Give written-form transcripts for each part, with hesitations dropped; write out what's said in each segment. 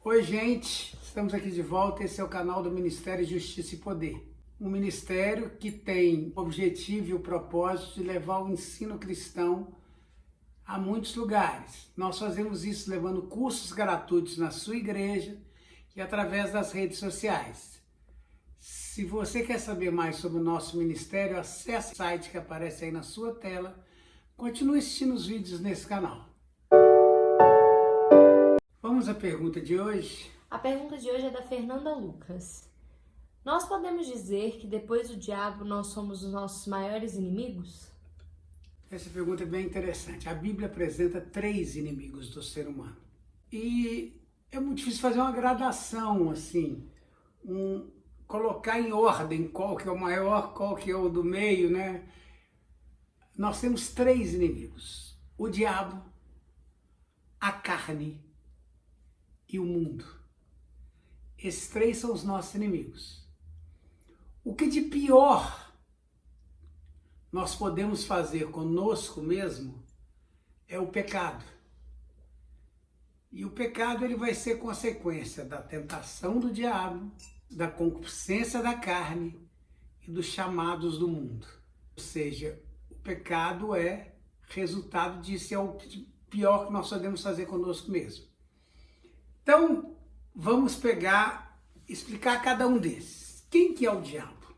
Oi, gente, estamos aqui de volta. Esse é o canal do Ministério Justiça e Poder. Um ministério que tem o objetivo e o propósito de levar o ensino cristão a muitos lugares. Nós fazemos isso levando cursos gratuitos na sua igreja e através das redes sociais. Se você quer saber mais sobre o nosso ministério, acesse o site que aparece aí na sua tela. Continue assistindo os vídeos nesse canal. Vamos à pergunta de hoje? A pergunta de hoje é da Fernanda Lucas. Nós podemos dizer que depois do diabo nós somos os nossos maiores inimigos? Essa pergunta é bem interessante. A Bíblia apresenta 3 inimigos do ser humano. E é muito difícil fazer uma gradação, assim, colocar em ordem qual que é o maior, qual que é o do meio, né? Nós temos 3 inimigos: o diabo, a carne e o mundo. Esses 3 são os nossos inimigos. O que de pior nós podemos fazer conosco mesmo é o pecado. E o pecado ele vai ser consequência da tentação do diabo, da concupiscência da carne e dos chamados do mundo. Ou seja, o pecado é resultado disso, é o pior que nós podemos fazer conosco mesmo. Então, vamos explicar cada um desses. Quem que é o diabo?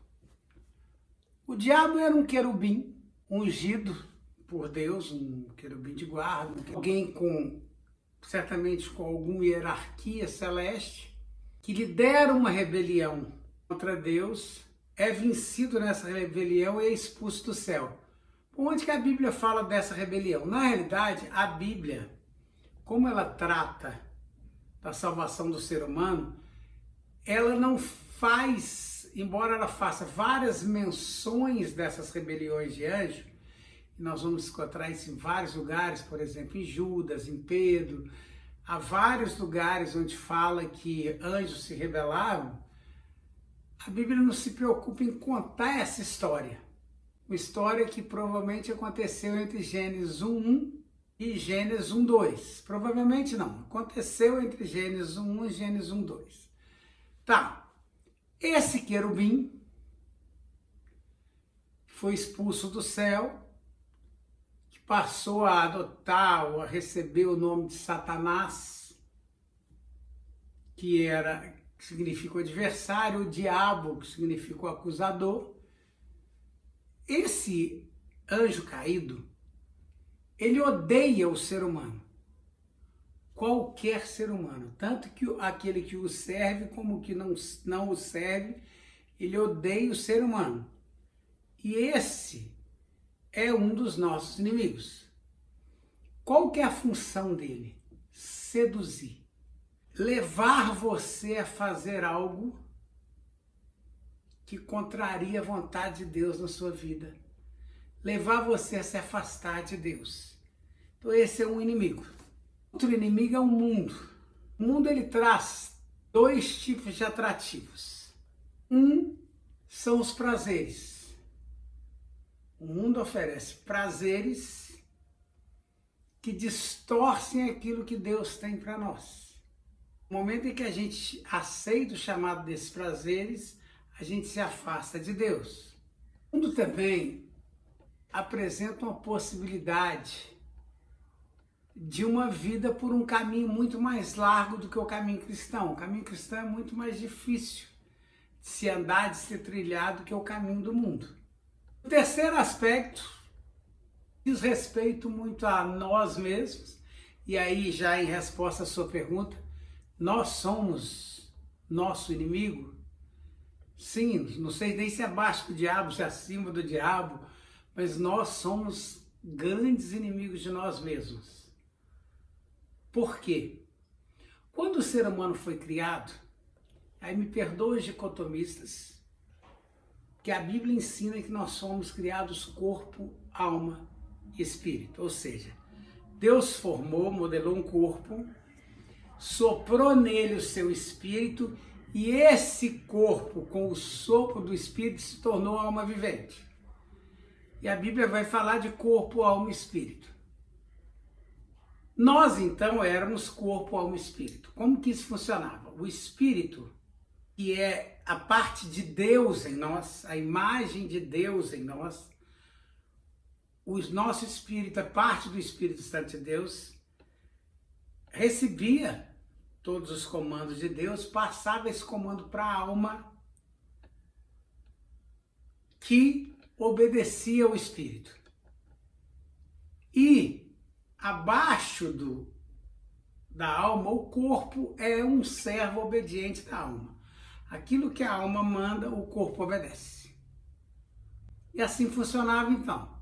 O diabo era um querubim ungido por Deus, um querubim de guarda, alguém certamente com alguma hierarquia celeste, que lidera uma rebelião contra Deus, é vencido nessa rebelião e é expulso do céu. Onde que a Bíblia fala dessa rebelião? Na realidade, a Bíblia, como ela trata da salvação do ser humano, ela não faz, embora ela faça várias menções dessas rebeliões de anjo, e nós vamos encontrar isso em vários lugares, por exemplo, em Judas, em Pedro, há vários lugares onde fala que anjos se rebelaram. A Bíblia não se preocupa em contar essa história, uma história que provavelmente aconteceu entre Gênesis 1:1 e Gênesis 1:2. Provavelmente não, aconteceu entre Gênesis 1:1 e Gênesis 1:2. Tá, esse querubim foi expulso do céu, que passou a adotar ou a receber o nome de Satanás, que significa o adversário, o diabo, que significa o acusador. Esse anjo caído, ele odeia o ser humano, qualquer ser humano, tanto que aquele que o serve como que não o serve, ele odeia o ser humano. E esse é um dos nossos inimigos. Qual que é a função dele? Seduzir, levar você a fazer algo que contraria a vontade de Deus na sua vida, levar você a se afastar de Deus. Então esse é um inimigo. Outro inimigo é o mundo. O mundo ele traz 2 tipos de atrativos. São os prazeres. O mundo oferece prazeres que distorcem aquilo que Deus tem para nós. No momento em que a gente aceita o chamado desses prazeres, a gente se afasta de Deus. O mundo também apresenta uma possibilidade de uma vida por um caminho muito mais largo do que o caminho cristão. O caminho cristão é muito mais difícil de se andar, de ser trilhado, que o caminho do mundo. O terceiro aspecto diz respeito muito a nós mesmos, e aí já em resposta à sua pergunta, nós somos nosso inimigo? Sim, não sei nem se é abaixo do diabo, se é acima do diabo, mas nós somos grandes inimigos de nós mesmos. Por quê? Quando o ser humano foi criado, aí me perdoem os dicotomistas, que a Bíblia ensina que nós somos criados corpo, alma e espírito. Ou seja, Deus modelou um corpo, soprou nele o seu espírito, e esse corpo, com o sopro do espírito, se tornou alma vivente. E a Bíblia vai falar de corpo, alma e espírito. Nós, então, éramos corpo, alma e espírito. Como que isso funcionava? O espírito, que é a parte de Deus em nós, a imagem de Deus em nós, o nosso espírito é parte do Espírito Santo de Deus, recebia todos os comandos de Deus, passava esse comando para a alma, que obedecia ao espírito. E abaixo da alma, o corpo é um servo obediente da alma. Aquilo que a alma manda, o corpo obedece. E assim funcionava então.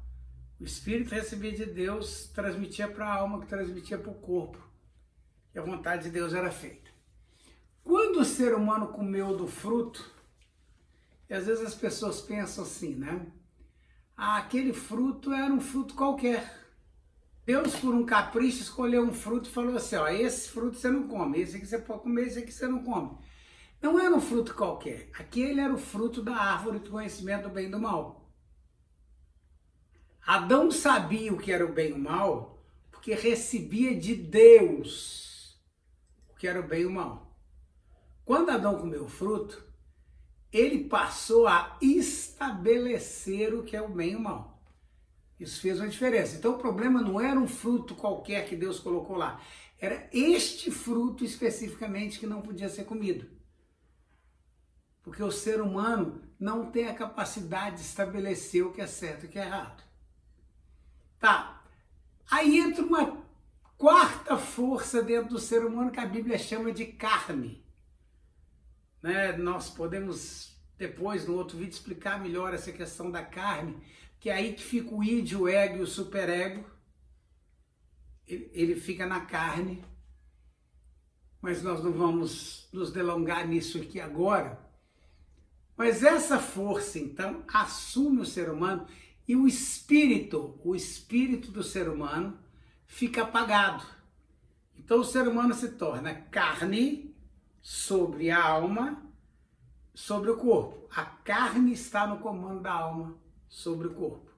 O espírito recebia de Deus, transmitia para a alma, que transmitia para o corpo. E a vontade de Deus era feita. Quando o ser humano comeu do fruto, e às vezes as pessoas pensam assim, né? Ah, aquele fruto era um fruto qualquer. Deus, por um capricho, escolheu um fruto e falou assim, ó, esse fruto você não come, esse aqui você pode comer, esse aqui você não come. Não era um fruto qualquer, aquele era o fruto da árvore do conhecimento do bem e do mal. Adão sabia o que era o bem e o mal, porque recebia de Deus o que era o bem e o mal. Quando Adão comeu o fruto, ele passou a estabelecer o que é o bem e o mal. Isso fez uma diferença. Então o problema não era um fruto qualquer que Deus colocou lá. Era este fruto especificamente que não podia ser comido. Porque o ser humano não tem a capacidade de estabelecer o que é certo e o que é errado. Tá. Aí entra uma quarta força dentro do ser humano que a Bíblia chama de carne. Né? Nós podemos depois, no outro vídeo, explicar melhor essa questão da carne, que é aí que fica o id, o ego e o superego. Ele fica na carne, mas nós não vamos nos delongar nisso aqui agora. Mas essa força, então, assume o ser humano e o espírito do ser humano fica apagado. Então o ser humano se torna carne sobre a alma, sobre o corpo. A carne está no comando da alma sobre o corpo.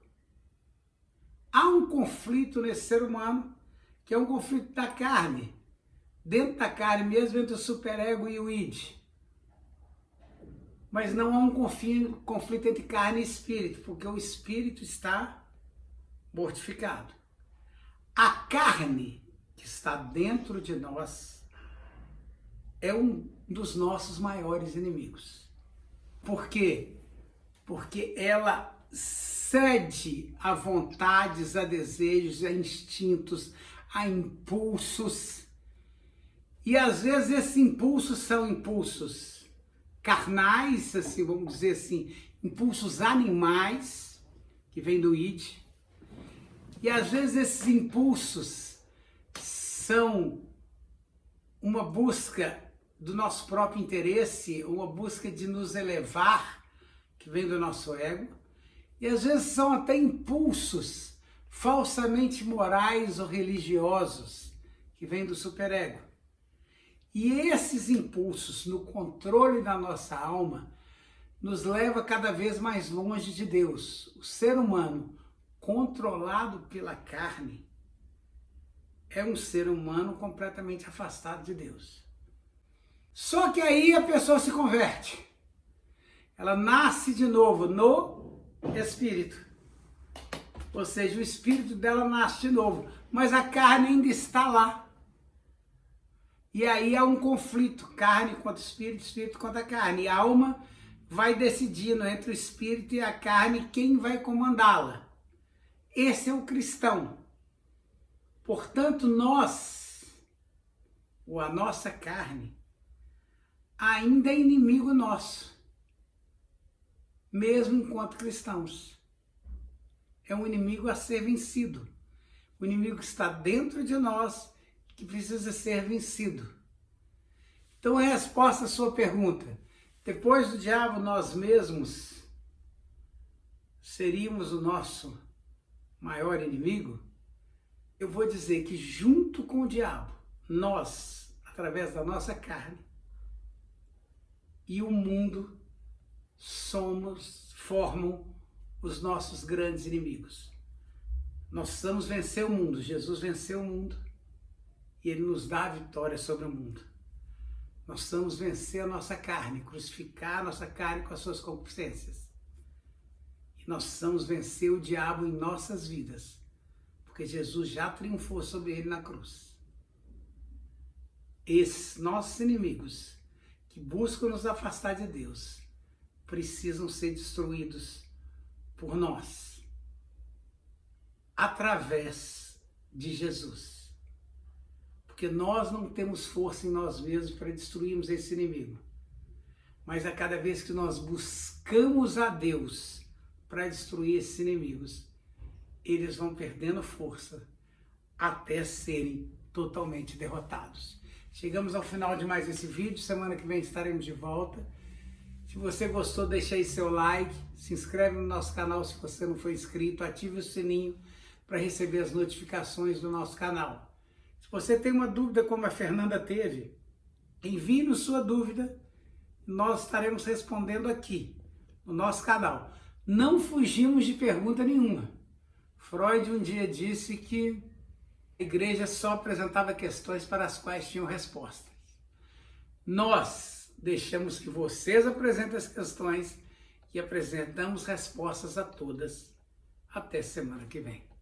Há um conflito nesse ser humano, que é um conflito da carne. Dentro da carne mesmo, entre o superego e o id. Mas não há um conflito entre carne e espírito, porque o espírito está mortificado. A carne que está dentro de nós é um dos nossos maiores inimigos. Por quê? Porque ela cede a vontades, a desejos, a instintos, a impulsos. E às vezes esses impulsos são impulsos carnais, assim, vamos dizer assim, impulsos animais, que vem do id. E às vezes esses impulsos são uma busca do nosso próprio interesse, uma busca de nos elevar, que vem do nosso ego. E às vezes são até impulsos falsamente morais ou religiosos, que vem do superego. E esses impulsos no controle da nossa alma nos leva cada vez mais longe de Deus. O ser humano controlado pela carne é um ser humano completamente afastado de Deus. Só que aí a pessoa se converte. Ela nasce de novo no espírito. Ou seja, o espírito dela nasce de novo, mas a carne ainda está lá. E aí há um conflito, carne contra espírito, espírito contra carne. E a alma vai decidindo entre o espírito e a carne quem vai comandá-la. Esse é o cristão. Portanto, nós, ou a nossa carne, ainda é inimigo nosso, mesmo enquanto cristãos. É um inimigo a ser vencido. O inimigo que está dentro de nós, que precisa ser vencido. Então, a resposta à sua pergunta: depois do diabo, nós mesmos seríamos o nosso maior inimigo? Eu vou dizer que junto com o diabo, nós, através da nossa carne, e o mundo, formam os nossos grandes inimigos. Nós precisamos vencer o mundo. Jesus venceu o mundo. e Ele nos dá a vitória sobre o mundo. Nós precisamos vencer a nossa carne, crucificar a nossa carne com as suas concupiscências. E nós precisamos vencer o diabo em nossas vidas, porque Jesus já triunfou sobre ele na cruz. Esses nossos inimigos que buscam nos afastar de Deus precisam ser destruídos por nós, através de Jesus. Porque nós não temos força em nós mesmos para destruirmos esse inimigo. Mas a cada vez que nós buscamos a Deus para destruir esses inimigos, eles vão perdendo força até serem totalmente derrotados. Chegamos ao final de mais esse vídeo. Semana que vem estaremos de volta. Se você gostou, deixa aí seu like, se inscreve no nosso canal se você não for inscrito, ative o sininho para receber as notificações do nosso canal. Se você tem uma dúvida como a Fernanda teve, envie-nos sua dúvida, nós estaremos respondendo aqui no nosso canal. Não fugimos de pergunta nenhuma. Freud um dia disse que a igreja só apresentava questões para as quais tinham respostas. Nós deixamos que vocês apresentem as questões e apresentamos respostas a todas. Até semana que vem.